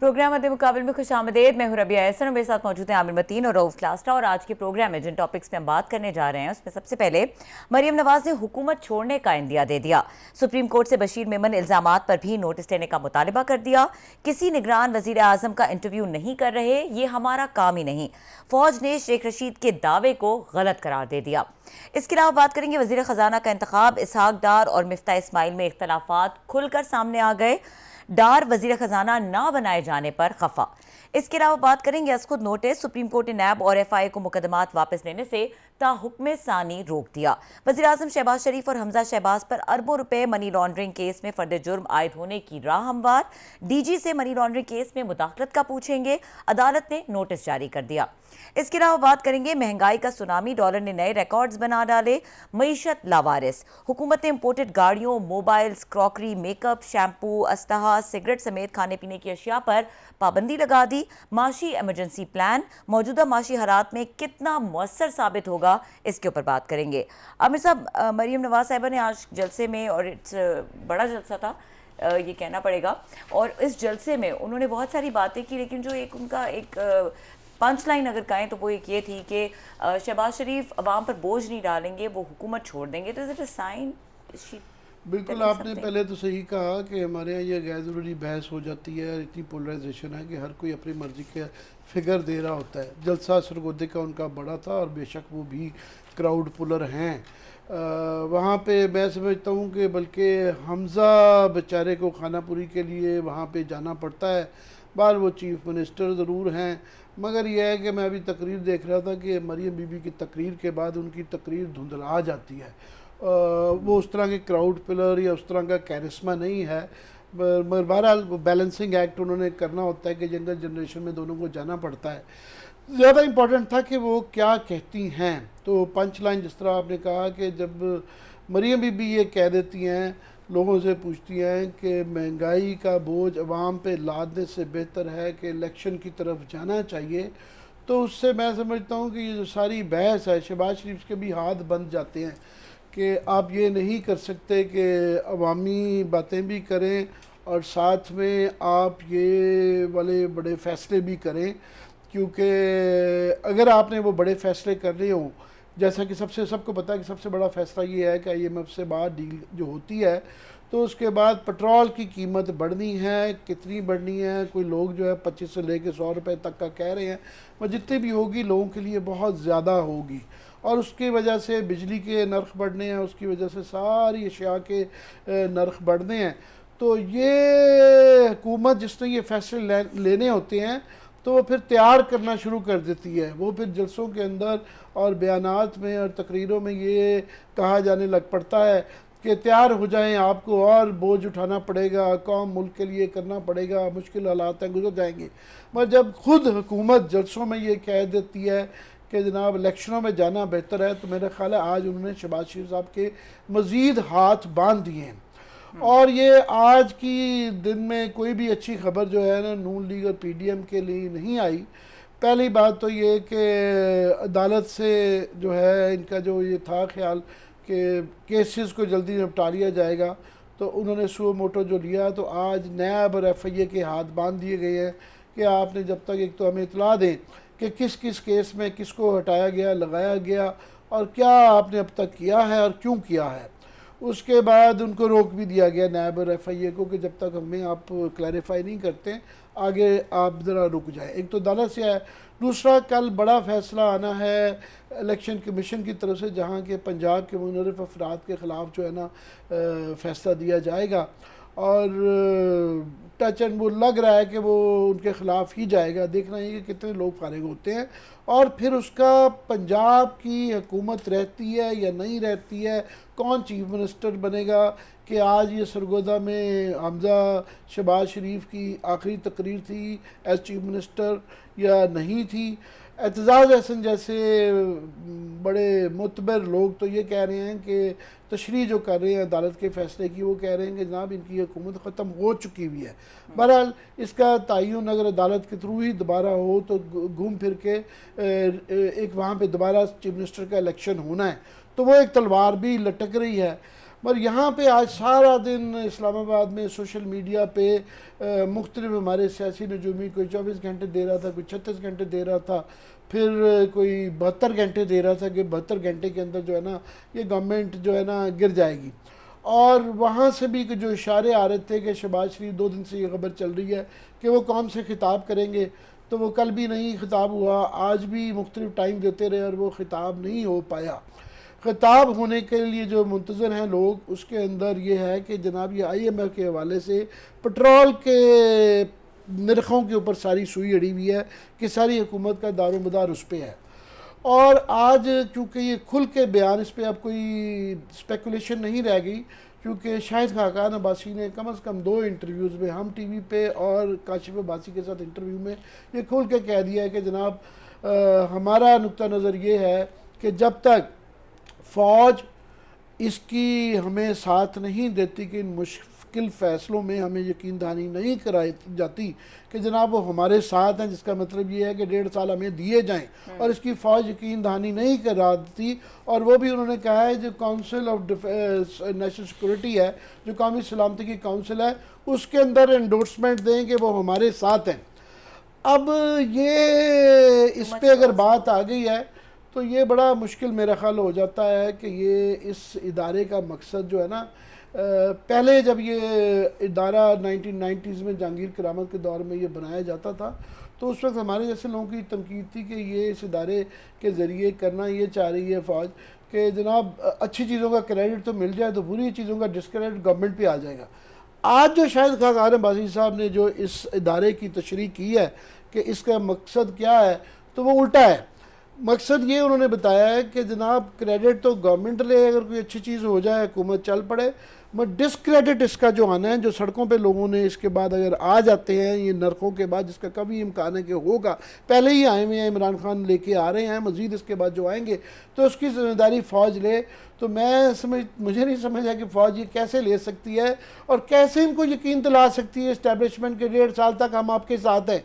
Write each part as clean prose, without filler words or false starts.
Programme मध्य मुकाबले में खुश आमदेद। मैं हूं रबिया एहसन और मेरे साथ मौजूद हैं आमिर मतीन और रऊफ क्लास्टा। और आज के प्रोग्राम में जिन टॉपिक्स पे हम बात करने जा रहे हैं उसमें सबसे पहले मरियम नवाज ने हुकूमत छोड़ने का इंदिया दे दिया। सुप्रीम कोर्ट से बशीर मेमन इल्जामात पर भी नोटिस लेने का मुतालबा कर दिया। किसी निगरान वजीर आजम का इंटरव्यू नहीं कर रहे, ये हमारा काम ही नहीं। फौज ने शेख रशीद के दावे को गलत करार दे दिया। इसके अलावा बात करेंगे वजीर खजाना का इंतखाब। इसहाक डार और मिफ्ता इस्माइल में इख्तलाफात खुलकर सामने आ गए। डार वजीर खजाना ना बनाए जाने पर खफा। इसके अलावा बात करेंगे असखुद नोटिस। सुप्रीम कोर्ट ने नैब और एफआईए को मुकदमात वापस लेने से ताहुक्म सानी रोक दिया। वजीर आजम शहबाज शरीफ और हमजा शहबाज पर अरबों रुपए मनी लॉन्ड्रिंग केस में फर्द जुर्म आयद होने की राह हमवार। डीजी से मनी लॉन्ड्रिंग केस में मुदाखलत का पूछेंगे, अदालत ने नोटिस जारी कर दिया। इसके अलावा बात करेंगे महंगाई का सुनामी, डॉलर ने नए रिकॉर्ड्स बना डाले। मईशत लावारिस, हुकूमत ने इंपोर्टेड गाड़ियों, मोबाइल्स, क्रॉकरी, मेकअप, शैम्पू, अस्तहा, सिगरेट समेत खाने पीने की अशिया पर पाबंदी लगा दी। माशी इमरजेंसी प्लान मौजूदा माशी हालात में कितना मुअस्सर साबित होगा, इसके ऊपर बात करेंगे। आमिर साहब, मरियम नवाज साहिबा ने आज जलसे में, और इट्स बड़ा जलसा था ये कहना पड़ेगा, और इस जलसे में उन्होंने बहुत सारी बातें की, लेकिन जो एक उनका एक पंच लाइन अगर कहें तो वो एक ये थी कि शहबाज शरीफ अवाम पर बोझ नहीं डालेंगे, वो हुकूमत छोड़ देंगे। तो इज इट अ साइन? बिल्कुल, आपने पहले तो सही कहा कि हमारे यहाँ ये गैर ज़रूरी बहस हो जाती है, इतनी पोलराइजेशन है कि हर कोई अपनी मर्ज़ी के फिगर दे रहा होता है। जलसा सरगोदे का उनका बड़ा था और बेशक वो भी क्राउड पुलर हैं। वहाँ पे मैं समझता हूँ कि बल्कि हमज़ा बेचारे को खानापुरी के लिए वहाँ पे जाना पड़ता है। बाहर वो चीफ़ मिनिस्टर ज़रूर हैं, मगर यह है कि मैं अभी तकरीर देख रहा था कि मरियम बीबी की तकरीर के बाद उनकी तकरीर धुंधला जाती है। वो उस तरह के क्राउड पिलर या उस तरह का कैरिस्मा नहीं है, मगर बहरहाल बैलेंसिंग एक्ट उन्होंने करना होता है कि यंगर जनरेशन में दोनों को जाना पड़ता है। ज़्यादा इम्पोर्टेंट था कि वो क्या कहती हैं। तो पंच लाइन जिस तरह आपने कहा कि जब मरियम बीबी ये कह देती हैं, लोगों से पूछती हैं कि महंगाई का बोझ अवाम पे लादने से बेहतर है कि इलेक्शन की तरफ जाना चाहिए, तो उससे मैं समझता हूँ कि ये जो सारी बहस है, शहबाज शरीफ के भी हाथ बंद जाते हैं कि आप ये नहीं कर सकते कि अवामी बातें भी करें और साथ में आप ये वाले बड़े फ़ैसले भी करें, क्योंकि अगर आपने वो बड़े फ़ैसले कर रहे हों, जैसा कि सबको पता है कि सबसे बड़ा फ़ैसला ये है कि IMF से बाहर डील जो होती है, तो उसके बाद पेट्रोल की कीमत बढ़नी है। कितनी बढ़नी है? कोई लोग जो है 25 से लेकर 100 रुपये तक का कह रहे हैं, पर जितनी भी होगी लोगों के लिए बहुत ज़्यादा होगी, और उसकी वजह से बिजली के नर्ख बढ़ने हैं, उसकी वजह से सारी अशिया के नर्ख बढ़ने हैं। तो ये हुकूमत जिसने ये फैसले लेने होते हैं तो वो फिर तैयार करना शुरू कर देती है। वो फिर जलसों के अंदर और बयानात में और तकरीरों में ये कहा जाने लग पड़ता है कि तैयार हो जाएं, आपको और बोझ उठाना पड़ेगा, कौम मुल्क के लिए करना पड़ेगा, मुश्किल हालात हैं, गुजर जाएंगे। मगर जब खुद हुकूमत जलसों में ये कह देती है कि जनाब इलेक्शनों में जाना बेहतर है, तो मेरा ख्याल है आज उन्होंने शहबाज शरीफ साहब के मज़ीद हाथ बांध दिए हैं। और ये आज की दिन में कोई भी अच्छी खबर जो है ना नून लीग और PDM के लिए नहीं आई। पहली बात तो ये कि अदालत से जो है इनका जो ये था ख्याल कि केसेस को जल्दी निपटा लिया जाएगा, तो उन्होंने सुओ मोटो जो लिया, तो आज नैब और FIA के हाथ बांध दिए गए हैं कि आपने जब तक एक तो हमें इतला दें कि किस किस केस में किसको हटाया गया, लगाया गया, और क्या आपने अब तक किया है और क्यों किया है। उसके बाद उनको रोक भी दिया गया नैब और FIA को कि जब तक हमें आप क्लैरिफाई नहीं करते आगे आप ज़रा रुक जाएं। एक तो अदालत से है, दूसरा कल बड़ा फ़ैसला आना है इलेक्शन कमीशन की तरफ से, जहां के पंजाब के मुनर्रिफ अफराद के ख़िलाफ़ जो है ना फ़ैसला दिया जाएगा, और टच एंड वो लग रहा है कि वो उनके ख़िलाफ़ ही जाएगा। देखना है कि कितने लोग फारिग होते हैं और फिर उसका पंजाब की हुकूमत रहती है या नहीं रहती है, कौन चीफ मिनिस्टर बनेगा। कि आज ये सरगोदा में हमज़ा शहबाज शरीफ की आखिरी तकरीर थी एज चीफ मिनिस्टर या नहीं थी। एतजाज़ अहसन जैसे बड़े मुतबर लोग तो ये कह रहे हैं कि तशरीह जो कर रहे हैं अदालत के फ़ैसले की, वो कह रहे हैं कि जनाब इनकी हुकूमत ख़त्म हो चुकी हुई है। बहरहाल इसका तयन अगर अदालत के थ्रू ही दोबारा हो तो घूम फिर के एक वहाँ पे दोबारा चीफ मिनिस्टर का इलेक्शन होना है, तो वो एक तलवार भी लटक रही है। मगर यहाँ पे आज सारा दिन इस्लामाबाद में सोशल मीडिया पे मुख्तलिफ हमारे सियासी नजूमी कोई 24 घंटे दे रहा था, कोई 36 घंटे दे रहा था, फिर कोई 72 घंटे दे रहा था कि 72 घंटे के अंदर जो है ना ये गवर्नमेंट जो है ना गिर जाएगी। और वहाँ से भी जो इशारे आ रहे थे कि शहबाज शरीफ 2 दिन से ये खबर चल रही है कि वो कौम से खिताब करेंगे, तो वो कल भी नहीं खिताब हुआ, आज भी मुख्तलिफ टाइम देते रहे और वो खिताब नहीं हो पाया। खिताब होने के लिए जो मुंतज़र हैं लोग, उसके अंदर ये है कि जनाब ये IMF के हवाले से पेट्रोल के नरखों के ऊपर सारी सुई अड़ी हुई है कि सारी हुकूमत का दारोमदार उस पर है। और आज चूँकि ये खुल के बयान, इस पर अब कोई स्पेकुलेशन नहीं रह गई, क्योंकि शाहिद खाकान अब्बासी ने कम से कम 2 इंटरव्यूज़ में, हम टीवी पे और काशिफ अब्बासी के साथ इंटरव्यू में ये खुल के कह दिया है कि जनाब हमारा नुक्ता नज़र ये है कि जब तक फ़ौज इसकी हमें साथ नहीं देती कि इन मुश्किल फ़ैसलों में हमें यकीन दहानी नहीं कराई जाती कि जनाब वो हमारे साथ हैं, जिसका मतलब ये है कि 1.5 साल हमें दिए जाएं, और इसकी फ़ौज यकीन दहानी नहीं कराती। और वो भी उन्होंने कहा है जो काउंसिल ऑफ नेशनल सिक्योरिटी है, जो कौमी सलामती की काउंसिल है, उसके अंदर एंडोर्समेंट दें कि वो हमारे साथ हैं। अब ये इस पर अगर बात आ गई है तो ये बड़ा मुश्किल मेरा ख्याल हो जाता है कि ये इस इदारे का मकसद जो है ना, पहले जब ये इदारा 1990s में जहांगीर करामत के दौर में ये बनाया जाता था, तो उस वक्त हमारे जैसे लोगों की तनकीद थी कि ये इस इदारे के ज़रिए करना ये चाह रही है फ़ौज कि जनाब अच्छी चीज़ों का क्रेडिट तो मिल जाए, तो बुरी चीज़ों का डिस्क्रेडिट गवर्नमेंट पे आ जाएगा। आज जो शाहिद खाकान अब्बासी साहब ने जो इस इदारे की तशरीह की है कि इसका मकसद क्या है, तो वो उल्टा है। मकसद ये उन्होंने बताया है कि जनाब क्रेडिट तो गवर्नमेंट ले, अगर कोई अच्छी चीज़ हो जाए हुकूमत चल पड़े, मगर डिस्क्रेडिट इसका जो आना है, जो सड़कों पे लोगों ने इसके बाद अगर आ जाते हैं ये नरकों के बाद, जिसका कभी इम्कान है कि होगा, पहले ही आए हुए हैं, इमरान खान लेके आ रहे हैं, मज़ीद इसके बाद जो आएंगे, तो उसकी ज़िम्मेदारी फ़ौज ले। तो मुझे नहीं समझ आया कि फ़ौज ये कैसे ले सकती है और कैसे इनको यकीन दिला सकती है इस्टेब्लिशमेंट के 1.5 साल तक हम आपके साथ हैं।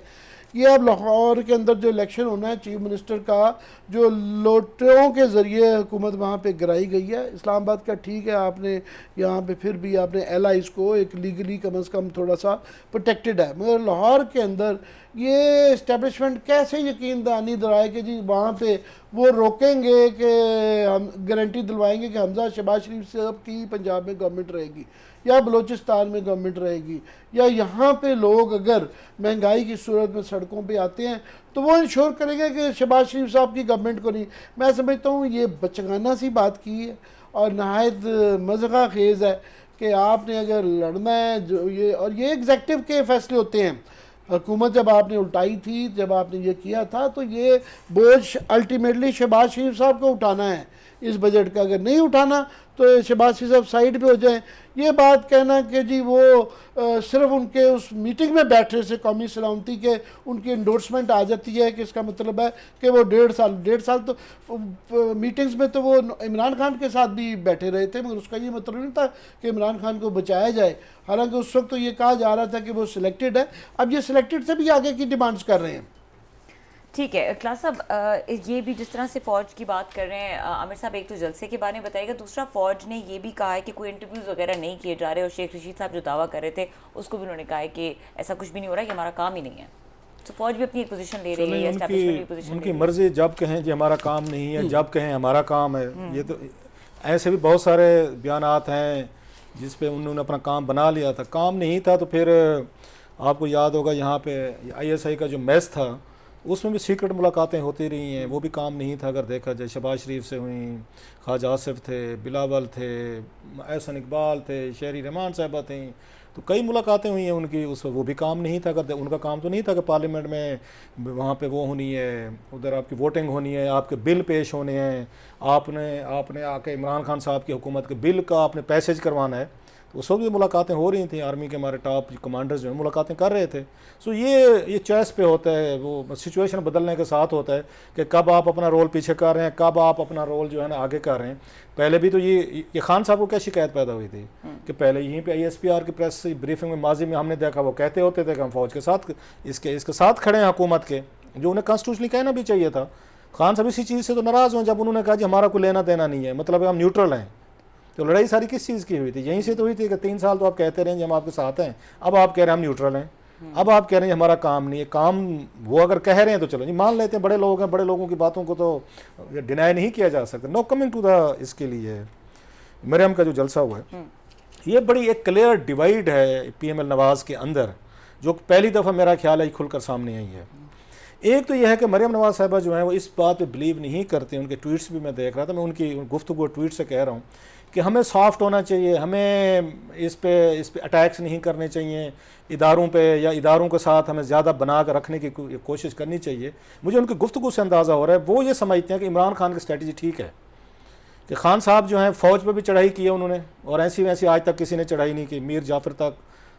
ये अब लाहौर के अंदर जो इलेक्शन होना है चीफ मिनिस्टर का, जो लोटों के ज़रिए हुकूमत वहाँ पे गिराई गई है। इस्लामाबाद का ठीक है, आपने यहाँ पे फिर भी आपने एलाइज को एक लीगली कम से कम थोड़ा सा प्रोटेक्टेड है, मगर लाहौर के अंदर ये इस्टेब्लिशमेंट कैसे यकीन दहानी दिलाए कि जी वहाँ पे वो रोकेंगे कि हम गारंटी दिलवाएंगे कि हमजा शहबाज शरीफ से अब की पंजाब में गवर्नमेंट रहेगी या बलूचिस्तान में गवर्नमेंट रहेगी, या यहाँ पे लोग अगर महंगाई की सूरत में सड़कों पे आते हैं तो वो इंश्योर करेंगे कि शहबाज शरीफ साहब की गवर्नमेंट को नहीं। मैं समझता हूँ ये बचगाना सी बात की है और नहायत मज़गा खेज़ है कि आपने अगर लड़ना है जो ये, और ये एग्जेक्टिव के फैसले होते हैं। हुकूमत जब आपने उल्टाई थी, जब आपने ये किया था, तो ये बोझ अल्टीमेटली शहबाज शरीफ साहब को उठाना है इस बजट का। अगर नहीं उठाना तो शहबाज शरीफ साहब साइड पे हो जाएं। ये बात कहना कि जी वो सिर्फ उनके उस मीटिंग में बैठने से कौमी सलामती के उनकी इंडोर्समेंट आ जाती है कि इसका मतलब है कि वो 1.5 साल तो मीटिंग्स में तो वो इमरान खान के साथ भी बैठे रहे थे, मगर उसका ये मतलब नहीं था कि इमरान खान को बचाया जाए। हालांकि उस वक्त तो ये कहा जा रहा था कि वो सिलेक्टेड है, अब ये सिलेक्टेड से भी आगे की डिमांड्स कर रहे हैं। ठीक है इखलास साहब, ये भी जिस तरह से फ़ौज की बात कर रहे हैं, आमिर साहब एक तो जलसे के बारे में बताइएगा, दूसरा फ़ौज ने ये भी कहा है कि कोई इंटरव्यूज़ वगैरह नहीं किए जा रहे, और शेख रशीद साहब जो दावा कर रहे थे उसको भी उन्होंने कहा है कि ऐसा कुछ भी नहीं हो रहा, कि हमारा काम ही नहीं है। तो फ़ौज भी अपनी एक पोजीशन ले रही है, एस्टैब्लिशमेंट की पोजीशन उनकी मर्जी, जब कहें कि हमारा काम नहीं है, जब कहें हमारा काम है। ये तो ऐसे भी बहुत सारे बयानात हैं जिस पे उन्होंने अपना काम बना लिया था। काम नहीं था तो फिर आपको याद होगा यहाँ पे ISI का जो मैच था उसमें भी सीक्रेट मुलाकातें होती रही हैं, वो भी काम नहीं था। अगर देखा जाए शहबाज शरीफ से हुई, ख्वाजा आसिफ थे, बिलावल थे, एहसन इकबाल थे, शहरी रहमान साहबा थी, तो कई मुलाकातें हुई हैं उनकी, उस वो भी काम नहीं था। अगर उनका काम तो नहीं था कि पार्लियामेंट में वहाँ पे वो होनी है, उधर आपकी वोटिंग होनी है, आपके बिल पेश होने हैं, आपने आके इमरान खान साहब की हुकूमत के बिल का आपने पैसेज करवाना है। तो उस वक्त भी मुलाकातें हो रही थी, आर्मी के हमारे टॉप कमांडर्स जो हैं मुलाकातें कर रहे थे। सो ये चॉइस पे होता है, वो सिचुएशन बदलने के साथ होता है कि कब आप अपना रोल पीछे कर रहे हैं, कब आप अपना रोल जो है ना आगे कर रहे हैं। पहले भी तो ये खान साहब को क्या शिकायत पैदा हुई थी कि पहले यहीं पे ISPR की प्रेस ब्रीफिंग में माजी में हमने देखा, वो कहते होते थे कि हम फ़ौज के साथ इसके साथ खड़े हैं हुकूमत के, जो उन्हें कॉन्स्टिट्यूशनली कहना भी चाहिए था। खान साहब इसी चीज़ से तो नाराज़ हों जब उन्होंने कहा जी हमारा कोई लेना देना नहीं है, मतलब हम न्यूट्रल हैं। तो लड़ाई सारी किस चीज़ की हुई थी? यहीं से तो हुई थी कि 3 साल तो आप कहते रहे हम आपके साथ हैं, अब आप कह रहे हैं हम न्यूट्रल हैं, अब आप कह रहे हैं हमारा काम नहीं है। काम वो अगर कह रहे हैं तो चलो जी मान लेते हैं, बड़े लोग हैं, बड़े लोगों की बातों को तो डिनाई नहीं किया जा सकता। नो कमिंग टू द इसके लिए मरियम का जो जलसा हुआ है, ये बड़ी एक क्लियर डिवाइड है PML नवाज़ के अंदर, जो पहली दफ़ा मेरा ख्याल है खुलकर सामने आई है। एक तो यह है कि मरियम नवाज़ साहिबा जो है वो इस बात पे बिलीव नहीं करते, उनके ट्वीट्स भी मैं देख रहा था, मैं उनकी गुफ्तगू ट्वीट से कह रहा हूँ कि हमें सॉफ्ट होना चाहिए, हमें इस पे अटैक्स नहीं करने चाहिए इदारों पे, या इदारों के साथ हमें ज़्यादा बना कर रखने की कोशिश करनी चाहिए। मुझे उनकी गुफ्तगू से अंदाज़ा हो रहा है वो ये समझते हैं कि इमरान खान की स्ट्रेटजी ठीक है, कि खान साहब जो हैं फ़ौज पर भी चढ़ाई की है उन्होंने, और ऐसी वैसी आज तक किसी ने चढ़ाई नहीं की, मीर जाफ़र तक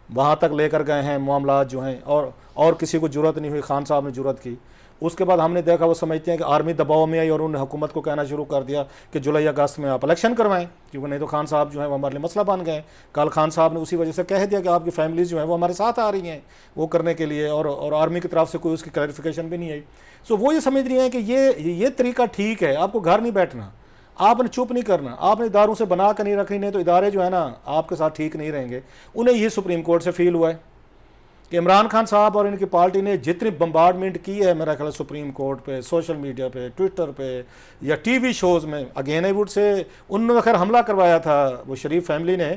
वहाँ तक लेकर गए हैं मामलात जो हैं, और किसी को ज़रूरत नहीं हुई, खान साहब ने ज़रूरत की। उसके बाद हमने देखा वो समझते हैं कि आर्मी दबाव में आई और उन्होंने हुकूमत को कहना शुरू कर दिया कि जुलाई अगस्त में आप इलेक्शन करवाएं, क्योंकि नहीं तो खान साहब जो है वो हमारे लिए मसला बन गए। कल खान साहब ने उसी वजह से कह दिया कि आपकी फैमिलीज जो है वो हमारे साथ आ रही हैं वो करने के लिए, और आर्मी की तरफ से कोई उसकी क्लैरिफिकेशन भी नहीं आई। सो वो ये समझ रही हैं कि ये तरीका ठीक है, आपको घर नहीं बैठना, आपने चुप नहीं करना, आपने इदारों से बना कर नहीं रखनी, नहीं तो इदारे जो है ना आपके साथ ठीक नहीं रहेंगे। उन्हें ये सुप्रीम कोर्ट से फील हुआ है कि इमरान खान साहब और इनकी पार्टी ने जितनी बम्बार्डमेंट की है मेरा ख्याल सुप्रीम कोर्ट पे, सोशल मीडिया पे, ट्विटर पे या टीवी शोज़ में, अगेन वुड से उन्होंने खैर हमला करवाया था, वो शरीफ फैमिली ने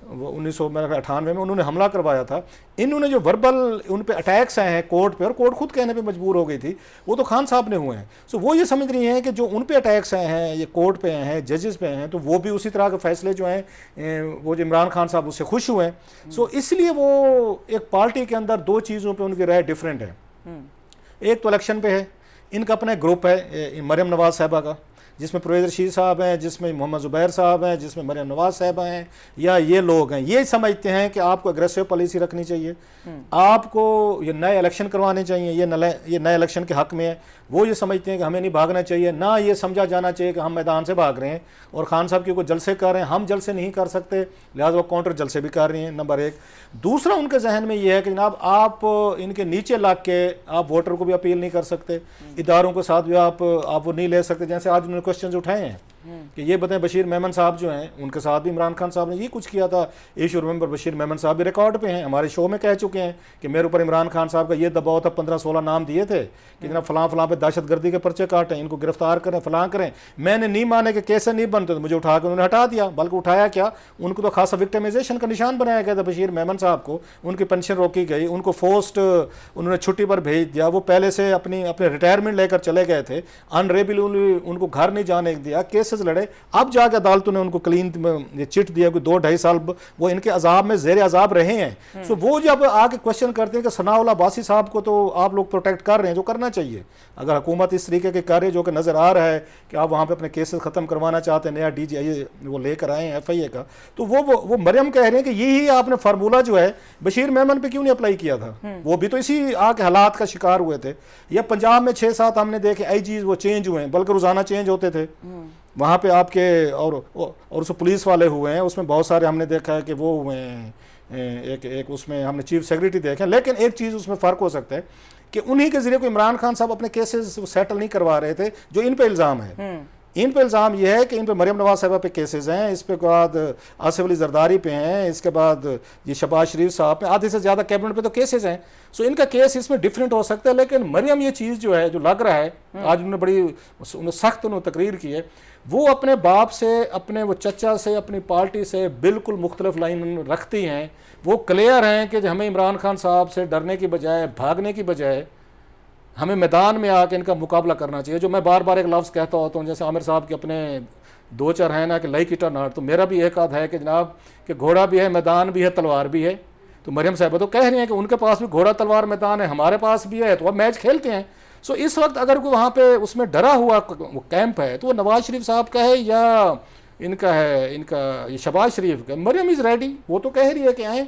वो 1998 में उन्होंने हमला करवाया था। इन्होंने जो वर्बल उन पे अटैक्स आए हैं कोर्ट पे, और कोर्ट खुद कहने पे मजबूर हो गई थी, वो तो खान साहब ने हुए हैं। सो वो ये समझ रही हैं कि जो उन पे अटैक्स आए हैं, ये कोर्ट पे आए हैं, जजेस पे आए हैं, तो वो भी उसी तरह के फैसले जो हैं वो जो इमरान खान साहब उससे खुश हुए हैं। सो इसलिए वो एक पार्टी के अंदर दो चीज़ों पे उनकी राय डिफरेंट है। एक तो इलेक्शन पे है, इनका अपना ग्रुप है मरियम नवाज़ साहिबा का, जिसमें परवेज़ रशीद साहब हैं, जिसमें मोहम्मद ज़ुबैर साहब हैं, जिसमें मरियम नवाज़ साहिबा हैं, या ये लोग हैं, ये समझते हैं कि आपको एग्रेसिव पॉलिसी रखनी चाहिए, आपको ये नए इलेक्शन करवाने चाहिए, ये नए इलेक्शन के हक़ में है। वो ये समझते हैं कि हमें नहीं भागना चाहिए, ना ये समझा जाना चाहिए कि हम मैदान से भाग रहे हैं और खान साहब क्योंकि जलसे कर रहे हैं, हम जलसे नहीं कर सकते, लिहाजा वो काउंटर जलसे भी कर रही हैं, नंबर एक। दूसरा उनके जहन में ये है कि जनाब आप इनके नीचे लग के आप वोटर को भी अपील नहीं कर सकते, इदारों के साथ भी आप वो नहीं ले सकते। जैसे आज उन्होंने क्वेश्चन उठाए हैं कि ये बताएं बशीर मेमन साहब जो हैं उनके साथ भी इमरान खान साहब ने ये कुछ किया था। इशू रिमेंबर बशीर मेमन साहब भी रिकॉर्ड पे हैं, हमारे शो में कह चुके हैं कि मेरे ऊपर इमरान खान साहब का ये दबाव था, 15-16 नाम दिए थे कि जनाब फलां फलां पे दहशतगर्दी के पर्चे काटें, इनको गिरफ्तार करें, फलां करें। मैंने नहीं माने कि केस नहीं बनते तो मुझे उठा कर उन्होंने हटा दिया, बल्कि उठाया क्या, उनको तो खासा विक्टिमाइजेशन का निशान बनाया गया था बशीर मेमन साहब को, उनकी पेंशन रोकी गई, उनको फोर्स्ड उन्होंने छुट्टी पर भेज दिया, वो पहले से अपने रिटायरमेंट लेकर चले गए थे, अनरेबली उनको घर नहीं जाने दिया, केसेस लड़े। अब जाकर अदालतों ने उनको क्लीन चिट दिया कि 2-2.5 साल वो इनके अजाब में जेर अजाब रहे हैं। सो वो जब आके क्वेश्चन करते हैं कि सनाउल्लाह अब्बासी साहब को तो आप लोग प्रोटेक्ट कर रहे हैं, जो करना चाहिए अगर हुकूमत इस तरीके के कार्य जो कि नज़र आ रहा है कि आप वहाँ पे अपने केसेस ख़त्म करवाना चाहते हैं, नया DGI वो लेकर आए हैं FIA का, तो वो मरियम कह रहे हैं कि यही आपने फार्मूला जो है बशीर मेमन पे क्यों नहीं अप्लाई किया था, वो भी तो इसी आके हालात का शिकार हुए थे। या पंजाब में 6-7 हमने देखे IGs वो चेंज हुए हैं, बल्कि रोज़ाना चेंज होते थे वहाँ पे आपके, और उसमें पुलिस वाले हुए हैं, उसमें बहुत सारे हमने देखा है कि वो हुए हैं, एक उसमें हमने चीफ सेक्रेटरी देखे। लेकिन एक चीज़ उसमें फ़र्क हो सकता है कि उन्हीं के ज़रिए को इमरान खान साहब अपने केसेस सेटल नहीं करवा रहे थे जो इन पे इल्ज़ाम है। इन पे इल्ज़ाम यह है कि इन पे मरियम नवाज़ साहिबा पे केसेस हैं, इस पे बाद आसिफ अली जरदारी पे हैं, इसके बाद ये शहबाज शरीफ साहब पे, आधे से ज़्यादा कैबिनेट पे तो केसेस हैं। सो इनका केस इसमें डिफरेंट हो सकता है। लेकिन मरियम ये चीज़ जो है जो लग रहा है, आज उन्होंने बड़ी सख्त उन्होंने तकरीर की है, वो अपने बाप से, अपने वो चचा से, अपनी पार्टी से बिल्कुल मुख्तलिफ लाइन रखती हैं। वो क्लियर हैं कि हमें इमरान खान साहब से डरने की बजाय, भागने की बजाय हमें मैदान में आके इनका मुकाबला करना चाहिए। जो मैं बार बार एक लफ्ज़ कहता होता हूँ, जैसे आमिर साहब के अपने 2-4 हैं ना कि लाइक इट और नॉट, तो मेरा भी एक आध है कि जनाब कि घोड़ा भी है, मैदान भी है, तलवार भी है। तो मरियम साहब तो कह रही हैं कि उनके पास भी घोड़ा तलवार मैदान है, हमारे पास भी है, तो अब मैच खेलते हैं। सो इस वक्त अगर कोई वहाँ पे उसमें डरा हुआ वो कैंप है तो वो नवाज शरीफ साहब का है या इनका है, इनका ये शहबाज शरीफ का। मरियम इज़ रेडी, वो तो कह रही है कि आएँ,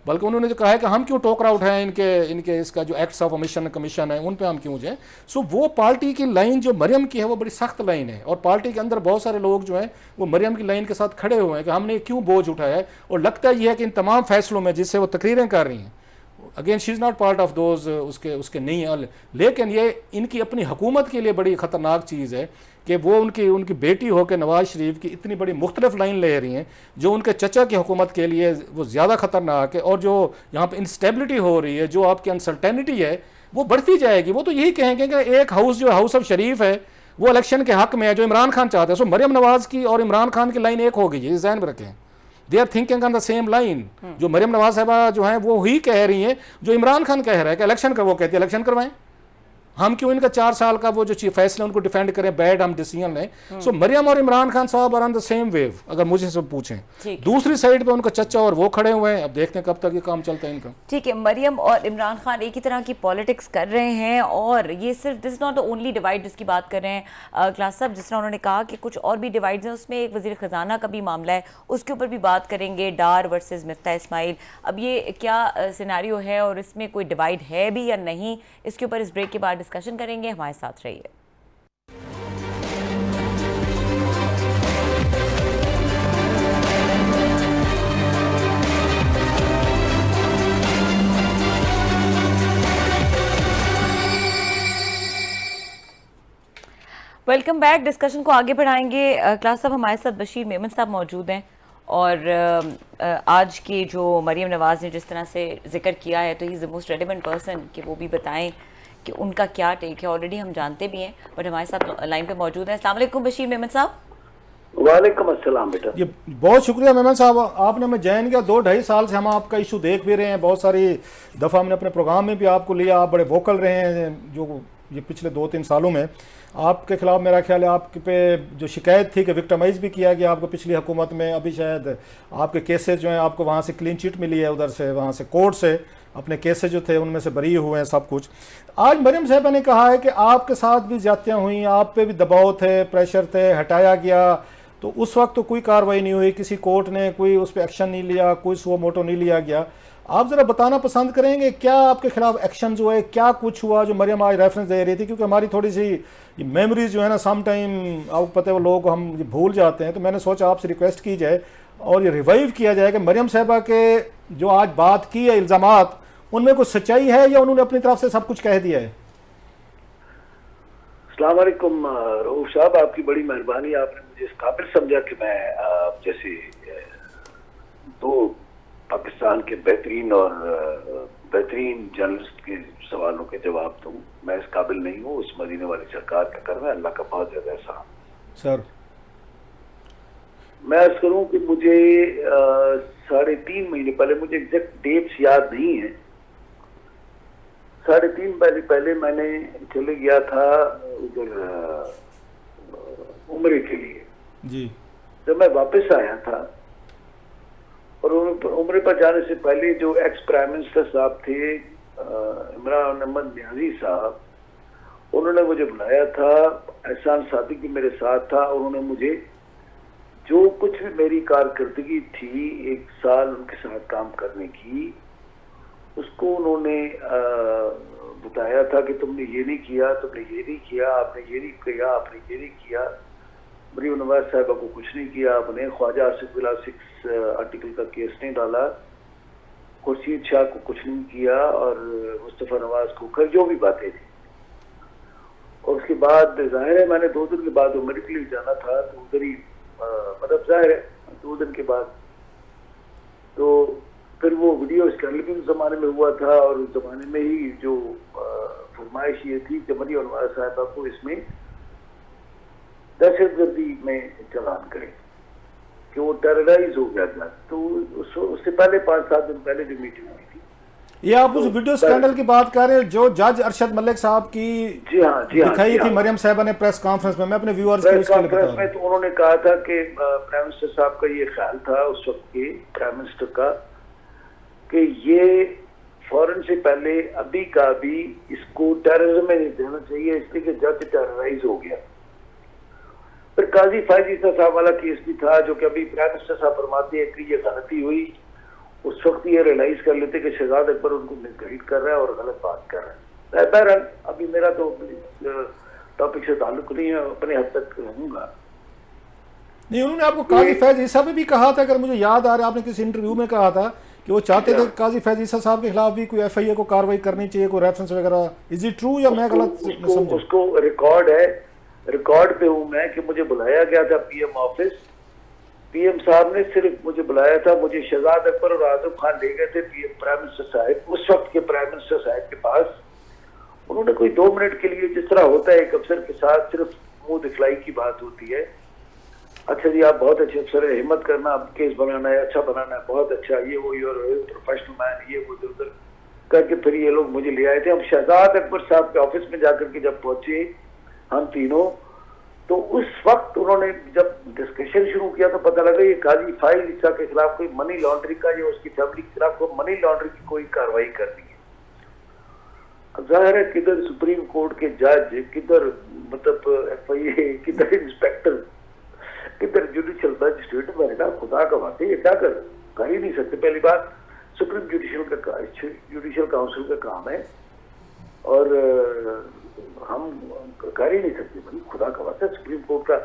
बल्कि उन्होंने जो कहा है कि हम क्यों टोकरा उठाएं इनके इसका जो एक्ट्स ऑफ ओमिशन कमीशन है उन पे हम क्यों जाएं। सो वो पार्टी की लाइन जो मरियम की है वो बड़ी सख्त लाइन है, और पार्टी के अंदर बहुत सारे लोग जो हैं वो मरियम की लाइन के साथ खड़े हुए हैं कि हमने क्यों बोझ उठाया है। और लगता यह है कि इन तमाम फैसलों में जिससे वो तकरीरें कर रही हैं, again she is not part of those, उसके नहीं है। लेकिन ये इनकी अपनी हुकूमत के लिए बड़ी ख़तरनाक चीज़ है कि वो उनकी बेटी होकर नवाज़ शरीफ की इतनी बड़ी मुख्तलिफ लाइन ले रही हैं जो उनके चचा की हुकूमत के लिए वो ज़्यादा ख़तरनाक है। और जो यहाँ पर इंस्टेबिलिटी हो रही है, जो आपकी अनसर्टेनिटी है, वो बढ़ती जाएगी। वो तो यही कहेंगे कि एक हाउस जो हाउस ऑफ शरीफ है वो इलेक्शन के हक में है, जो इमरान खान चाहता है। सो मरियम नवाज़ की और इमरान खान की लाइन एक हो गई है, ज़हन में रखें। They are thinking on the same line. जो मरियम नवाज साहबा जो हैं वो ही कह रही हैं जो इमरान खान कह रहा है कि इलेक्शन कर, वो कहती है इलेक्शन करवाएं। हम क्यों इनका 4 साल का वो जो चीफ फैसला उनको डिफेंड करें, बैड हम डिसीजन लें। सो मरियम और इमरान खान साहब are on the same wave, अगर मुझे सब पूछें। दूसरी साइड पे उनका चचा और वो खड़े हुए हैं। अब देखते हैं कब तक ये काम चलता है इनका। ठीक है, मरियम और इमरान खान एक ही तरह की पॉलिटिक्स कर रहे हैं, और ये सिर्फ this not the only divide जिसकी बात कर रहे हैं क्लास साहब। जिस तरह उन्होंने कहा कि कुछ और भी डिवाइड्स हैं, उसमें एक वज़ीर ख़जाना का भी मामला है, उसके ऊपर भी बात करेंगे, डार वर्सेस मिफ्ता इस्माइल। अब ये क्या सिनेरियो है और इसमें कोई डिवाइड है भी या नहीं, इसके ऊपर इस ब्रेक के बाद डिस्कशन करेंगे। हमारे साथ रहिए। Welcome back. डिस्कशन को आगे बढ़ाएंगे। क्लास साहब, हमारे साथ बशीर मेमन साहब मौजूद हैं, और आज के जो मरियम नवाज़ ने जिस तरह से जिक्र किया है, तो he is the most relevant person कि वो भी बताएं कि उनका क्या टेक है। ऑलरेडी हम जानते भी हैं, बट हमारे साथ लाइन पे मौजूद हैं। अस्सलाम वालेकुम बशीर मेमन साहब। वालेकुम अस्सलाम बेटा। ये बहुत शुक्रिया मेमन साहब, आपने हमें ज्वाइन किया। 2-2.5 साल से हम आपका इशू देख भी रहे हैं, बहुत सारी दफ़ा हमने अपने प्रोग्राम में भी आपको लिया। आप बड़े वोकल रहे हैं जो ये पिछले 2-3 सालों में। आपके खिलाफ मेरा ख्याल है आपके पे जो शिकायत थी कि विक्टिमाइज भी किया गया आपको पिछली हुकूमत में। अभी शायद आपके केसेस जो हैं, आपको वहाँ से क्लीन चिट मिली है, उधर से वहाँ से कोर्ट से अपने केसेस जो थे उनमें से बरी हुए हैं सब कुछ। आज मरियम साहबा ने कहा है कि आपके साथ भी ज्यादतियाँ हुई, आप पे भी दबाव थे, प्रेशर थे, हटाया गया, तो उस वक्त तो कोई कार्रवाई नहीं हुई, किसी कोर्ट ने कोई उस पर एक्शन नहीं लिया, कोई सो मोटो नहीं लिया गया। आप ज़रा बताना पसंद करेंगे क्या आपके खिलाफ एक्शन जो है, क्या कुछ हुआ जो मरियम आज रेफरेंस दे रही थी? क्योंकि हमारी थोड़ी सी मेमोरीज जो है ना, सम टाइम आपको पता है वो लोग हम भूल जाते हैं, तो मैंने सोचा आपसे रिक्वेस्ट की जाए और ये रिवाइव किया जाए कि मरियम साहबा के जो आज बात की है, इल्ज़ामात, उनमें कुछ सच्चाई है या उन्होंने अपनी तरफ से सब कुछ कह दिया है? अस्सलाम वालेकुम रऊफ साहब, आपकी बड़ी मेहरबानी। आपने मुझे इस काबिल समझा कि मैं जैसे दो पाकिस्तान के बेहतरीन जर्नलिस्ट के सवालों के जवाब दूं। मैं इस काबिल नहीं हूँ, उस मदीने वाली सरकार का करना है, अल्लाह का बहुत ज्यादा एहसान। सर मैं अर्ज करूँ कि मुझे 3.5 महीने पहले, मुझे एग्जैक्ट डेट्स याद नहीं है, 3.5 महीने पहले मैंने चले गया था उधर उम्रे के लिए जी। जब मैं वापस आया था और उम्रे पर जाने से पहले जो एक्स प्राइम मिनिस्टर साहब थे इमरान अहमद न्याजी साहब, उन्होंने मुझे बुलाया था। एहसान सादिक भी मेरे साथ था। उन्होंने मुझे जो कुछ भी मेरी कारकर्दगी थी 1 साल उनके साथ काम करने की, उसको उन्होंने बताया था कि तुमने ये नहीं किया, तुमने ये नहीं किया, आपने ये नहीं किया, आपने ये नहीं किया। मरियम नवाज साहबा को कुछ नहीं किया आपने, ख्वाजा आसिफ बिला 6 आर्टिकल का केस नहीं डाला, खुर्शीद शाह को कुछ नहीं किया, और मुस्तफ़ा नवाज को कर, जो भी बातें थी। और उसके बाद जाहिर है मैंने 2 दिन के बाद उम्र के लिए जाना था, तो उधर ही मतलब जाहिर है 2 दिन के बाद तो फिर वो वीडियो स्कैंडल भी उस जमाने में हुआ था, और उस जमाने में ही जो फरमाइश ये थी कि मरियम नवाज साहबा को इसमें दहशतगर्दी में चलान करें कि वो टेरराइज हो गया था। तो उससे पहले 5-7 दिन पहले जो मीटिंग हुई थी, ये आप उस वीडियो स्कैंडल की बात कर रहे हैं जो जज अरशद मलिक साहब की जी हाँ दिखाई थी मरियम साहबा ने प्रेस कॉन्फ्रेंस में। मैं अपने व्यूअर्स के लिए बता रहा हूं। तो उन्होंने कहा था कि प्राइम मिनिस्टर साहब का ये ख्याल था उस वक्त के प्राइम मिनिस्टर का कि ये फौरन से पहले अभी का अभी इसको टेररिज्म में नहीं देना चाहिए, इसलिए कि जज टेरराइज हो गया। फिर काजी फायजी साहब वाला केस भी था, जो कि अभी प्राइम मिनिस्टर साहब फरमाते हैं कि ये गलती हुई, उस वक्त ये रियलाइज कर लेते कि शहजाद अकबर उनको मिसगाइड कर रहा है और गलत बात कर रहा है। बहरहाल अभी मेरा तो टॉपिक से ताल्लुक नहीं है, अपने हद तक रहूंगा। नहीं, उन्होंने आपको काजी फैज ईसा में भी कहा था, अगर मुझे याद आ रहा है, आपने किसी इंटरव्यू में कहा था कि वो चाहते थे कि काजी फैज ईसा साहब के खिलाफ भी कोई FIA को कार्रवाई करनी चाहिए, कोई रेफरेंस वगैरह। इज इट ट्रू या मैं गलत समझा? उसको रिकॉर्ड है, रिकॉर्ड पे हूँ मैं कि मुझे बुलाया गया था PM ऑफिस। PM साहब ने सिर्फ मुझे बुलाया था, मुझे शहजाद अकबर और आजम खान ले गए थे प्राइम मिनिस्टर साहब, उस वक्त के प्राइम मिनिस्टर साहब के पास। उन्होंने कोई 2 मिनट के लिए, जिस तरह होता है एक अफसर के साथ सिर्फ मुंह दिखलाई की बात होती है, अच्छा जी आप बहुत अच्छे अफसर है, हिम्मत करना, अब केस बनाना है, अच्छा बनाना है, बहुत अच्छा, ये वो, यूर प्रोफेशनल मैन, ये वो उधर करके फिर ये लोग मुझे ले आए थे। हम शहजाद अकबर साहब के ऑफिस में जाकर के जब पहुंचे हम तीनों, तो उस वक्त उन्होंने जब डिस्कशन शुरू किया तो पता लगा ये काजी फाइज ईसा के खिलाफ कोई मनी लॉन्ड्रिंग का या उसकी फैमिली के खिलाफ कोई मनी लॉन्ड्रिंग की कोई कार्रवाई करनी है। अब जाहिर है किधर सुप्रीम कोर्ट के जज, किधर मतलब FIA, किधर इंस्पेक्टर, किधर जुडिशियल मजिस्ट्रेट, मैंने कहा खुदा का वास्ते ये क्या कर ही नहीं सकते। पहली बात सुप्रीम जुडिशियल काउंसिल का काम है और हम कर ही नहीं सकते भाई, खुदा का वास्ता सुप्रीम कोर्ट का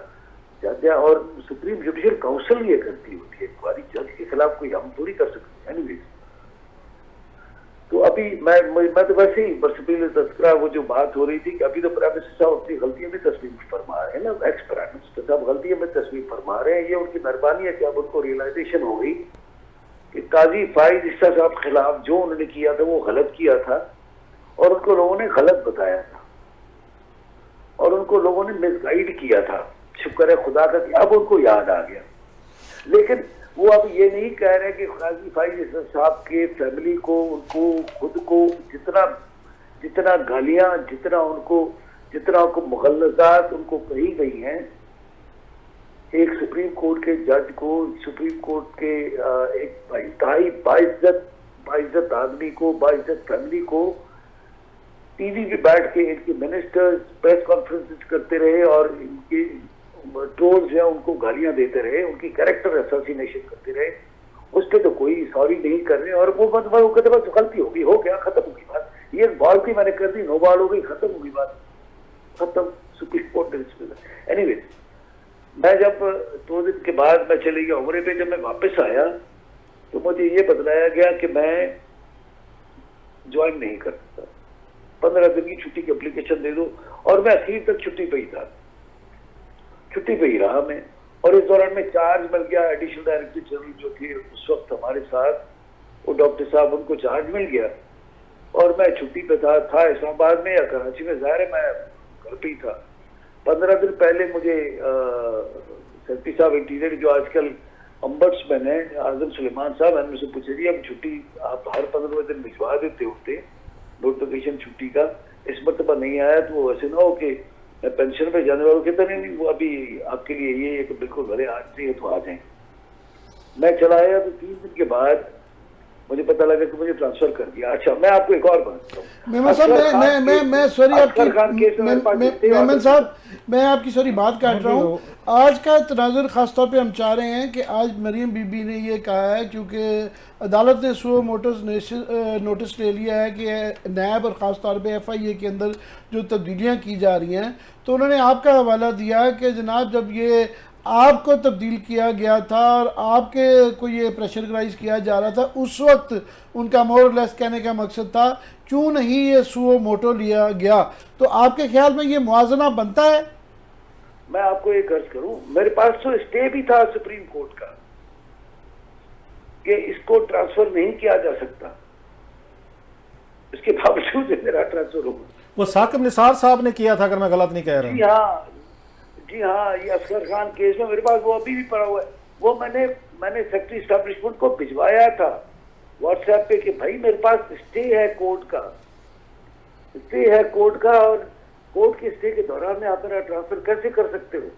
जज है और सुप्रीम जुडिशियल काउंसिल ये करती होती है, हमारी जज के खिलाफ कोई हम थोड़ी कर सकते हैं। एनीवेज, तो अभी मैं तो वैसे ही बरसबील तस्करा, वो जो बात हो रही थी कि अभी तो प्राइम मिनिस्टर साहब अपनी गलतियां भी तस्लीम फरमा रहे हैं ना, एक्स प्राइम मिनिस्टर साहब गलतियां भी तस्लीम फरमा रहे हैं, ये उनकी मेहरबानी है कि अब उनको रियलाइजेशन हो गई कि काजी फाइज ईसा साहब के खिलाफ जो उन्होंने किया था वो गलत किया था और उनको लोगों ने गलत बताया था और उनको लोगों ने मिसगाइड किया था। शुक्र है खुदा का कि अब उनको याद आ गया। लेकिन वो अब ये नहीं कह रहे कि काजी फाइज ईसा साहब के फैमिली को, उनको खुद को जितना गालियां, जितना उनको मुगल्लज़ात उनको कही गई हैं, एक सुप्रीम कोर्ट के जज को, सुप्रीम कोर्ट के एक इंतहाई बाइज्जत आदमी को, बाइज्जत फैमिली को टीवी पे बैठ के इनके मिनिस्टर्स प्रेस कॉन्फ्रेंसेस करते रहे और इनके ट्रोल्स हैं उनको गालियां देते रहे, उनकी कैरेक्टर असैसिनेशन करते रहे। उस पर तो कोई सॉरी नहीं कर रहे और वो कहते बस गलती होगी, हो गया, खत्म होगी बात, ये बॉल थी मैंने कर दी, नो बॉल हो गई, खत्म होगी बात, खत्म, सुप्रीम कोर्ट ने। एनीवेज, मैं जब 2 दिन के बाद मैं चले गया उम्रे पे, जब मैं वापस आया तो मुझे ये बतलाया गया कि मैं ज्वाइन नहीं कर सकता, 15 दिन की छुट्टी की एप्लीकेशन दे दो। और मैं आखिर तक छुट्टी पे ही था, छुट्टी पे ही रहा मैं। और इस दौरान में चार्ज मिल गया, एडिशनल डायरेक्टर जनरल जो थे उस वक्त हमारे साथ, वो डॉक्टर साहब, उनको चार्ज मिल गया और मैं छुट्टी पे था इस्लामाबाद में या कराची में, ज़ाहिर है मैं घर पे ही था। 15 दिन पहले मुझे सेक्रेटरी साहब इंटीरियर जो आजकल अम्बड्समैन है, आजम सुलेमान साहब, मैंने मुझसे पूछा जी अब छुट्टी आप हर 15 दिन भिजवा देते होते नोटिफिकेशन छुट्टी का, इस मरतबा नहीं आया तो ऐसे ना हो कि मैं पेंशन पे जाने वालों कहता नहीं वो अभी आपके लिए ये तो बिल्कुल भले आज चाहिए तो आ जाए। मैं चला आया तो 3 दिन के बाद मुझे पता लगा कि मुझे ट्रांसफर कर दिया। अच्छा, मैं आपको एक और बात बताऊं, मेमन साहब, मैं सॉरी आपकी मेमन साहब, मैं आपकी सॉरी बात काट रहा हूँ। आज का तनाजुर खासतौर पे हम चाह रहे हैं कि आज मरीम बीबी ने ये कहा है, क्योंकि अदालत ने सुओ मोटर्स नोटिस ले लिया है कि नैब और ख़ासतौर पे FIA के अंदर जो तब्दीलियाँ की जा रही हैं, तो उन्होंने आपका हवाला दिया कि जनाब जब ये आपको तब्दील किया गया था और आपके को ये प्रेशराइज किया जा रहा था, उस वक्त उनका मोर लेस कहने का मकसद था क्यों नहीं ये सुओ मोटो लिया गया। तो आपके ख्याल में ये मुआवजा बनता है? मैं आपको एक अर्ज करूं, मेरे पास तो स्टे भी था सुप्रीम कोर्ट का कि इसको ट्रांसफर नहीं किया जा सकता, इसके बावजूद मेरा ट्रांसफर होगा। वो साकिब निसार साहब ने किया था अगर मैं गलत नहीं कह रहा हूँ। जी हाँ, ये अफसर खान केस में मेरे पास वो अभी भी पड़ा हुआ है। वो मैंने सेक्रेटरी एस्टैब्लिशमेंट को भिजवाया था व्हाट्सएप पे कि भाई मेरे पास स्टे है कोर्ट का, स्टे है कोर्ट का और कोर्ट के स्टे के दौरान में आप मेरा ट्रांसफर कैसे कर सकते हो,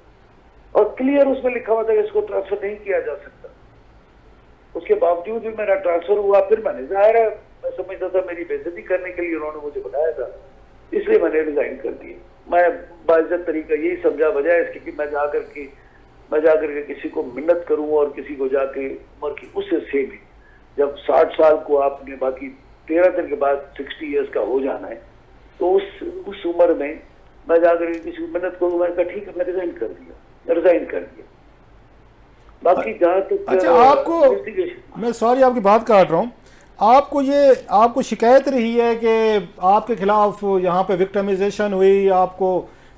और क्लियर उसमें लिखा हुआ था कि इसको ट्रांसफर नहीं किया जा सकता। उसके बावजूद भी मेरा ट्रांसफर हुआ। फिर मैंने, जाहिर है मैं समझता था मेरी बेइज्जती करने के लिए उन्होंने मुझे बताया था, इसलिए मैंने रिजाइन कर दिया। मैं बाइज्जत तरीका यही समझा, बजाय इसके कि मैं जाकर के किसी को मिन्नत करूं और किसी को जाके उम्र की उस हिस्से में, जब 60 साल को आपने बाकी 13 दिन के बाद 60 ईयर्स का हो जाना है, तो उस उम्र में मैं जाकर किसी को मिन्नत करूँ, मैंने कहा ठीक है, मैं रिजाइन कर दिया। बाकी जहाँ तक अच्छा, आपको investigation- मैं सॉरी आपकी बात काट रहा हूँ, आपको शिकायत रही है कि आपके खिलाफ यहाँ पे विक्टिमाइजेशन हुई, आपको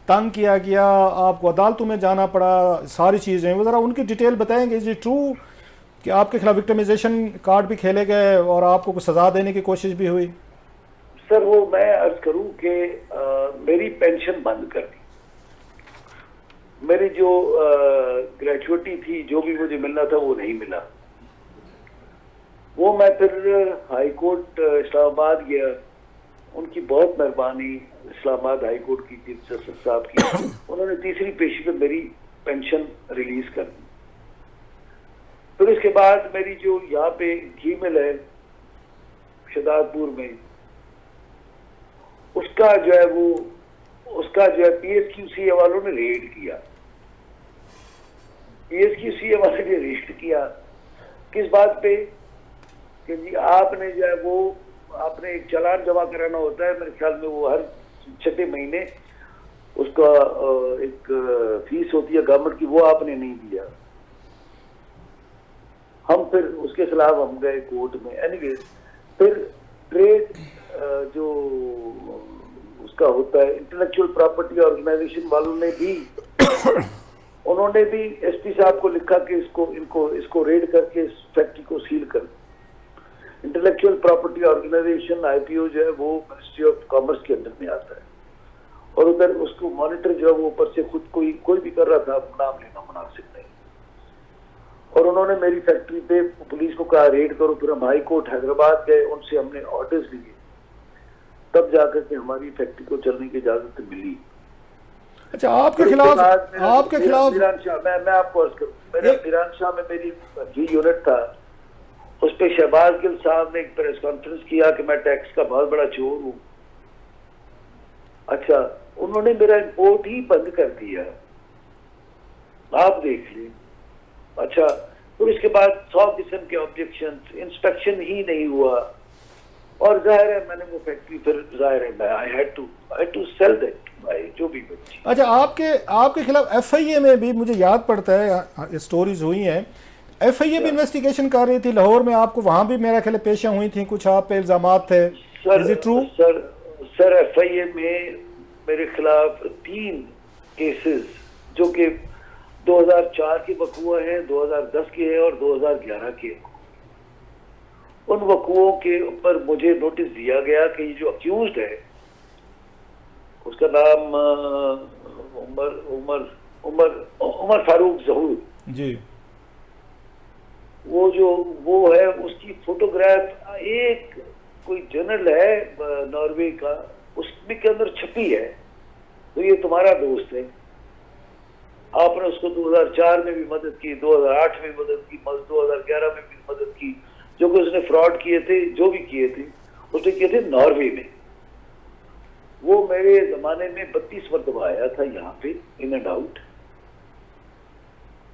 तंग किया गया, आपको अदालतों में जाना पड़ा, सारी चीज़ें, वो ज़रा उनकी डिटेल बताएंगे। इज इट ट्रू कि आपके खिलाफ विक्टिमाइजेशन कार्ड भी खेले गए और आपको कुछ सज़ा देने की कोशिश भी हुई? सर वो मैं अर्ज करूं कि मेरी पेंशन बंद कर दी, मेरी जो ग्रेजुएटी थी, जो भी मुझे मिलना था वो नहीं मिला। वो मैं फिर हाई कोर्ट इस्लामाबाद गया, उनकी बहुत मेहरबानी इस्लामाबाद हाई कोर्ट की चीफ जस्टिस साहब की, उन्होंने तीसरी पेशी पे मेरी पेंशन रिलीज कर दी। फिर उसके बाद मेरी जो यहाँ पे घी मिल है शहदादपुर में, उसका जो है पीएसक्यूसी वालों ने रेड किया। पीएसक्यूसी वाले ने रेड किया किस बात पे कि जी आपने जो है वो आपने एक चालान जमा कराना होता है, मेरे ख्याल में वो हर 6 महीने उसका एक फीस होती है गवर्नमेंट की, वो आपने नहीं दिया। हम फिर उसके खिलाफ हम गए कोर्ट में। एनीवेज फिर ट्रेड जो उसका होता है इंटेलेक्चुअल प्रॉपर्टी ऑर्गेनाइजेशन वालों ने भी उन्होंने भी एसपी साहब को लिखा कि इसको रेड करके इस फैक्ट्री को सील कर। इंटेलेक्चुअल प्रॉपर्टी ऑर्गेनाइजेशन आईपीओ जो है वो मिनिस्ट्री ऑफ कॉमर्स के अंदर में आता है, और उधर उसको मॉनिटर जो है वो ऊपर से खुद कोई भी कर रहा था, नाम लेना मुनासिब नहीं। और उन्होंने मेरी फैक्ट्री पे पुलिस को कहा रेड करो। फिर हम हाई कोर्ट हैदराबाद गए, उनसे हमने ऑर्डर्स लिए, तब जाकर के हमारी फैक्ट्री को चलने की इजाजत मिली। अच्छा, आपके खिलाफ मीरान शाह, मैं आपको अर्ज करूं, मेरा मीरान शाह में मेरी जी यूनिट था, उस पे शहबाज गिल साहब ने एक प्रेस कॉन्फ्रेंस किया कि मैं टैक्स का बहुत बड़ा चोर हूं। अच्छा, उन्होंने मेरा इंपोर्ट ही बंद कर दिया, आप देख लें। अच्छा, फिर उसके बाद 100 किस्म के ऑब्जेक्शन, इंस्पेक्शन ही नहीं हुआ, और जाहिर है मैंने वो फैक्ट्री फिर जाहिर है मैं I had to sell that भाई जो भी बची। अच्छा, आपके खिलाफ एफआईए में भी मुझे याद पड़ता है स्टोरीज हुई हैं, एफआईए भी इन्वेस्टिगेशन कर रही थी लाहौर में, आपको वहां भी मेरा ख्याल पेशा हुई थी, कुछ आप पे इल्जामात थे। Is it true? Sir FIA में मेरे खिलाफ 3 केसेस जो कि 2004 के वकूआ हैं, 2010 के हैं और 2011 के हैं। उन वकूओं के ऊपर मुझे नोटिस दिया गया कि ये जो अक्यूज्ड है उसका नाम उमर फारूक जहूर जी, वो है, उसकी फोटोग्राफ एक कोई जर्नल है नॉर्वे का, उसमें के अंदर छपी है, तो ये तुम्हारा दोस्त है। आपने उसको 2004 में भी मदद की, 2008 में मदद की, 2011 में भी मदद की, जो कि उसने फ्रॉड किए थे, जो भी किए थे उसने किए थे नॉर्वे में। वो मेरे जमाने में 32 मरतबा आया था यहाँ पे इन एंड आउट।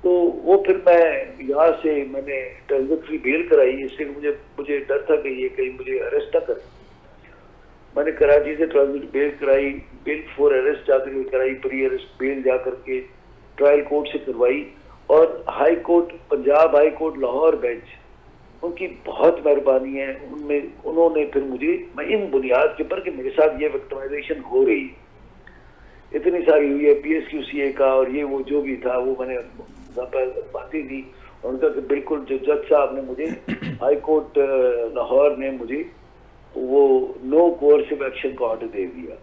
तो वो फिर मैं यहाँ से मैंने ट्रांजिटरी बेल कराई, इससे मुझे डर था कि ये कहीं मुझे अरेस्ट ना करे। मैंने कराची से ट्रांजिट बेल कराई, बेल फॉर अरेस्ट जाकर कराई, प्री अरेस्ट बेल जाकर के ट्रायल कोर्ट से करवाई, और high court Punjab high court Lahore bench, उनकी बहुत मेहरबानी है। उन्होंने फिर मुझे, मैं इन बुनियाद के ऊपर कि मेरे साथ ये विक्टिमाइजेशन हो रही है, इतनी सारी हुई है पीएसक्यूसीए का और ये वो जो भी था, वो मैंने बातें दी, और उनका कि बिल्कुल जो जज साहब ने मुझे हाई कोर्ट लाहौर ने मुझे वो नो कोर्सिव एक्शन का ऑर्डर दे दिया।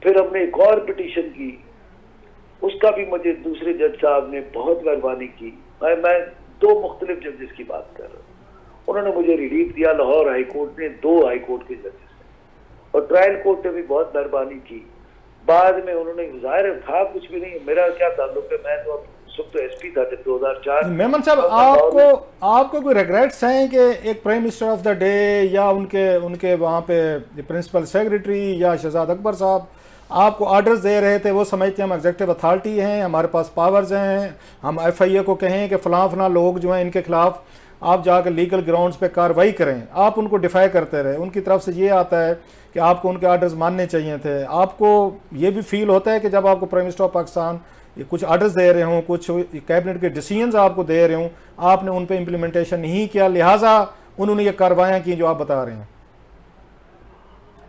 फिर हमने एक और पिटीशन की, उसका भी मुझे दूसरे जज साहब ने बहुत मेहरबानी की। मैं 2 मुख्तलिफ जजेस की बात कर रहा हूँ, उन्होंने मुझे रिलीफ दिया, लाहौर हाई कोर्ट ने, 2 हाई कोर्ट के जजेस ने, और ट्रायल कोर्ट ने भी बहुत मेहरबानी की। बाद में उन्होंने, जाहिर था कुछ भी नहीं, मेरा क्या ताल्लुक है, मैं तो तो एसपी था जब 2004। मेमन साहब, आपको कोई रिग्रेट्स हैं कि एक prime minister of the day या उनके वहाँ पे प्रिंसिपल सेक्रेटरी या शहजाद अकबर साहब आपको ऑर्डर्स दे रहे थे, वो समझते हैं हम एग्जीक्यूटिव अथॉरिटी हैं, हमारे पास पावर्स हैं, हम एफआईए को कहें कि फलां लोग जो हैं इनके खिलाफ आप जाकर लीगल ग्राउंड्स पे कार्रवाई करें, आप उनको डिफाई करते रहे, उनकी तरफ से ये आता है कि आपको उनके ऑर्डर्स मानने चाहिए थे। आपको ये भी फील होता है कि जब आपको प्राइम मिनिस्टर ऑफ पाकिस्तान ये कुछ ऑर्डर्स दे रहे हों, कुछ कैबिनेट के डिसीजंस आपको दे रहे हों, आपने उन पे इम्प्लीमेंटेशन नहीं किया, लिहाजा उन्होंने ये कार्रवाइयाँ की जो आप बता रहे हैं?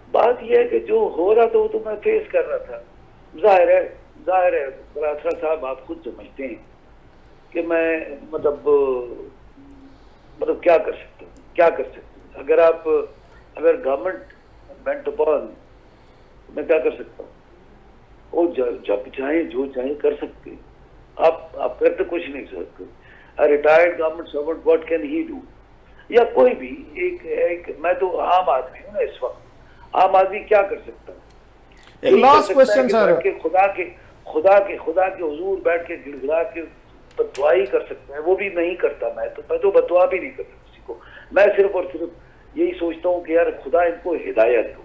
बात यह है कि जो हो रहा था वो तो मैं फेस कर रहा था। जाहिर है बरासरा साहब, आप खुद समझते हैं कि मैं मतलब क्या कर सकता हूँ। अगर गवर्नमेंट बेंट अपॉन, मैं क्या कर सकता हूँ? वो जब चाहे जो चाहे कर सकते हैं। आप करते कुछ नहीं सकते। Retired government servant what can he do? या कोई भी एक मैं तो आम आदमी हूँ ना इस वक्त। आम आदमी क्या कर सकता है? एक लास्ट क्वेश्चन सर, खुदा के हुजूर बैठ के गिड़गिड़ा के बददुआई कर सकते हैं, वो भी नहीं करता। मैं तो बददुआ भी नहीं करता किसी को। मैं सिर्फ और सिर्फ यही सोचता हूँ कि यार खुदा इनको हिदायत दो।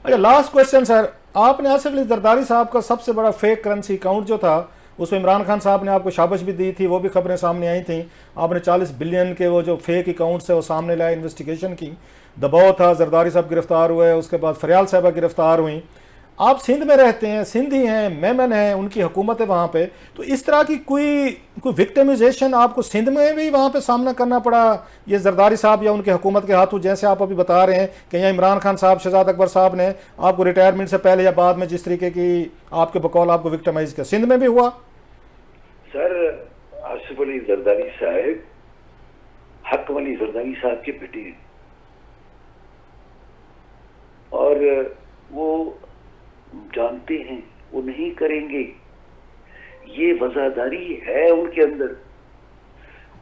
अच्छा, लास्ट क्वेश्चन सर, आपने आसिफ अली जरदारी साहब का सबसे बड़ा फेक करेंसी अकाउंट जो था, उसमें इमरान खान साहब ने आपको शाबाश भी दी थी, वो भी खबरें सामने आई थी। आपने 40 बिलियन के वो जो फेक अकाउंट्स है वो सामने लाए, इन्वेस्टिगेशन की, दबाव था, जरदारी साहब गिरफ्तार हुए, उसके बाद फरियाल साहबा गिरफ्तार हुई। आप सिंध में रहते हैं, सिंधी हैं, मेमन हैं, उनकी हुकूमत है वहाँ पे, तो इस तरह की कोई विक्टिमाइजेशन आपको सिंध में भी वहाँ पे सामना करना पड़ा ये जरदारी साहब या उनके हुकूमत के हाथों, जैसे आप अभी बता रहे हैं कि यहाँ इमरान खान साहब, शहजाद अकबर साहब ने आपको रिटायरमेंट से पहले या बाद में जिस तरीके की आपके बकौल आपको विक्टिमाइज किया, सिंध में भी हुआ? सर, आसिफ अली जरदारी साहब हक अली जरदारी साहब के बेटे हैं और वो जानते हैं वो नहीं करेंगे। ये वफादारी है उनके अंदर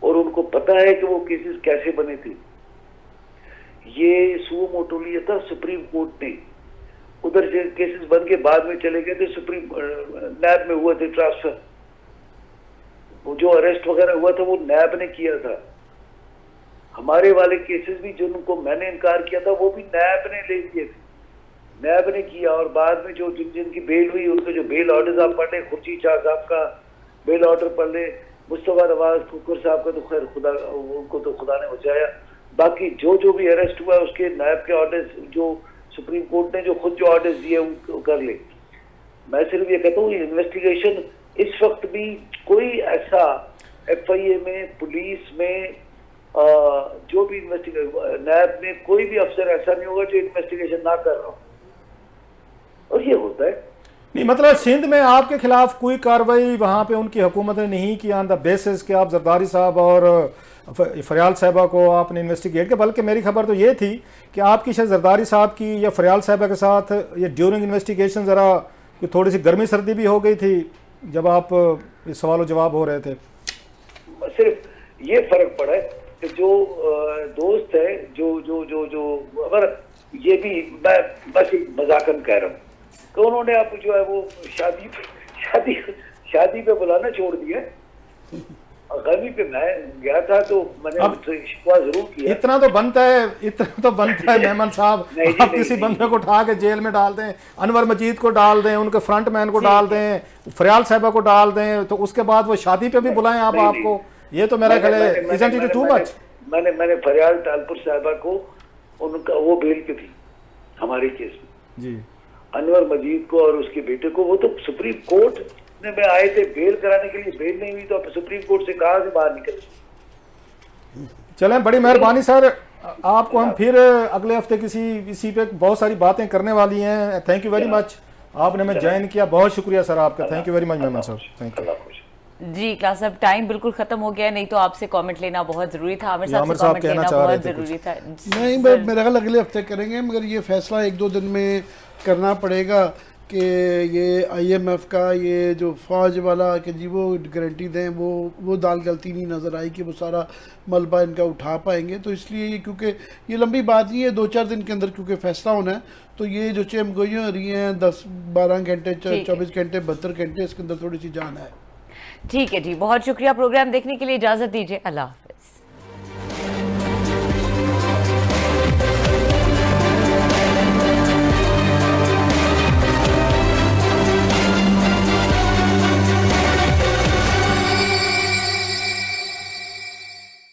और उनको पता है कि वो केसेस कैसे बने थे। ये सुओ मोटो लिया था सुप्रीम कोर्ट ने, उधर से केसेस बन के बाद में चले गए थे सुप्रीम नैब में हुए थे ट्रांसफर। वो जो अरेस्ट वगैरह हुआ था वो नैब ने किया था। हमारे वाले केसेस भी जिनको मैंने इनकार किया था वो भी नैब ने ले लिए थे, नैब ने किया। और बाद में जो जिनकी बेल हुई उनके जो बेल ऑर्डर्स आप पढ़ ले, खुर्शीद शाह साहब का बेल ऑर्डर पढ़ ले, मुस्तफा नवाज कुकर साहब का तो खैर खुदा, उनको तो खुदा ने बचाया। बाकी जो भी अरेस्ट हुआ उसके नैब के ऑर्डर्स, जो सुप्रीम कोर्ट ने जो खुद जो ऑर्डर्स दिए उनको कर ले। मैं सिर्फ ये कहता हूँ इन्वेस्टिगेशन इस वक्त भी कोई ऐसा FIA में, पुलिस में, जो भी नैब में कोई भी अफसर ऐसा नहीं होगा जो इन्वेस्टिगेशन ना कर रहा हो, और ये होता है। नहीं, मतलब सिंध में आपके खिलाफ कोई कार्रवाई वहाँ पे उनकी हुकूमत ने नहीं की ऑन द बेसिस कि आप जरदारी साहब और फरियाल साहबा को आपने इन्वेस्टिगेट किया, बल्कि मेरी खबर तो ये थी कि आपकी शायद जरदारी साहब की या फरियाल साहबा के साथ ये ड्यूरिंग इन्वेस्टिगेशन ज़रा कोई थोड़ी सी गर्मी सर्दी भी हो गई थी जब आप इस सवाल जवाब हो रहे थे। सिर्फ ये फर्क पड़ा है कि जो दोस्त है जो अगर ये भी मैं बस मजाकन कह रहा हूँ कि उन्होंने आप जो है वो शादी पे बुलाना छोड़ दिया। गर्मी पे मैं गया था तो मैंने शिकवा जरूर किया। इतना तो बनता है मेमन साहब, आप किसी बंदे को उठा के जेल में डाल दें, अनवर मजीद को डाल दें, उनके फ्रंट मैन को डाल दें, फरियाल साहबा को डाल दें, तो उसके बाद वो शादी पे भी बुलाएं आप आपको, ये तो मेरा ख्याल है इज़न्ट इट टू मच? मैंने फरियाल तालपुर साहबा को, उनका वो बेल पे थी हमारे केस में जी, अनवर मजीद को और उसके बेटे को, वो तो सुप्रीम कोर्ट में आए थे बेल कराने के लिए, बेल नहीं हुई तो आप सुप्रीम कोर्ट से कहां से बाहर निकल। चलें, बड़ी मेहरबानी सर, आपको हम फिर अगले हफ्ते इसी पे बहुत सारी बातें करने वाली हैं। थैंक यू वेरी मच, आपने हमें ज्वाइन किया, बहुत शुक्रिया सर आपका। Thank you very much Memon साहब, थैंक यू। जी क्लास, अब टाइम बिल्कुल खत्म हो गया, नहीं तो आपसे कमेंट लेना बहुत जरूरी था, आमिर साहब से कमेंट लेना बहुत जरूरी था। नहीं, मेरा ख्याल अगले हफ्ते करेंगे, मगर ये फैसला 1-2 दिन में करना पड़ेगा कि ये IMF का ये जो फौज वाला कि जी वो गारंटी दें, वो दाल गलती नहीं नज़र आई कि वो सारा मलबा इनका उठा पाएंगे। तो इसलिए ये, क्योंकि ये लंबी बात नहीं है, 2-4 दिन के अंदर क्योंकि फैसला होना है, तो ये जो चेमगोइयाँ हो रही हैं 10-12 घंटे, 24 घंटे, 72 घंटे, इसके अंदर थोड़ी सी जान है। ठीक है जी, बहुत शुक्रिया, प्रोग्राम देखने के लिए इजाज़त दीजिए, अल्लाह।